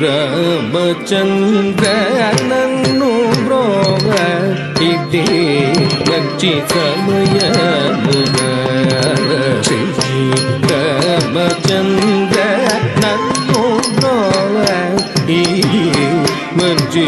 రామచంద్రనన్ను బ్రోవ ఇది మంచి సమయమున శ్రీ రామచంద్ర నన్ను బ్రోవ ఇది మంచి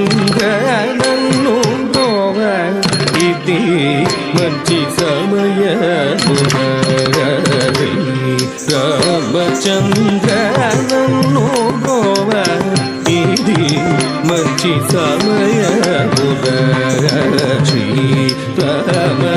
శ్రీరామచంద్రనన్ను బ్రోవ ఇది మంచి సమయమున రామచంద్రనన్ను బ్రోవ ఇది మంచి సమయమున శ్రీ రామ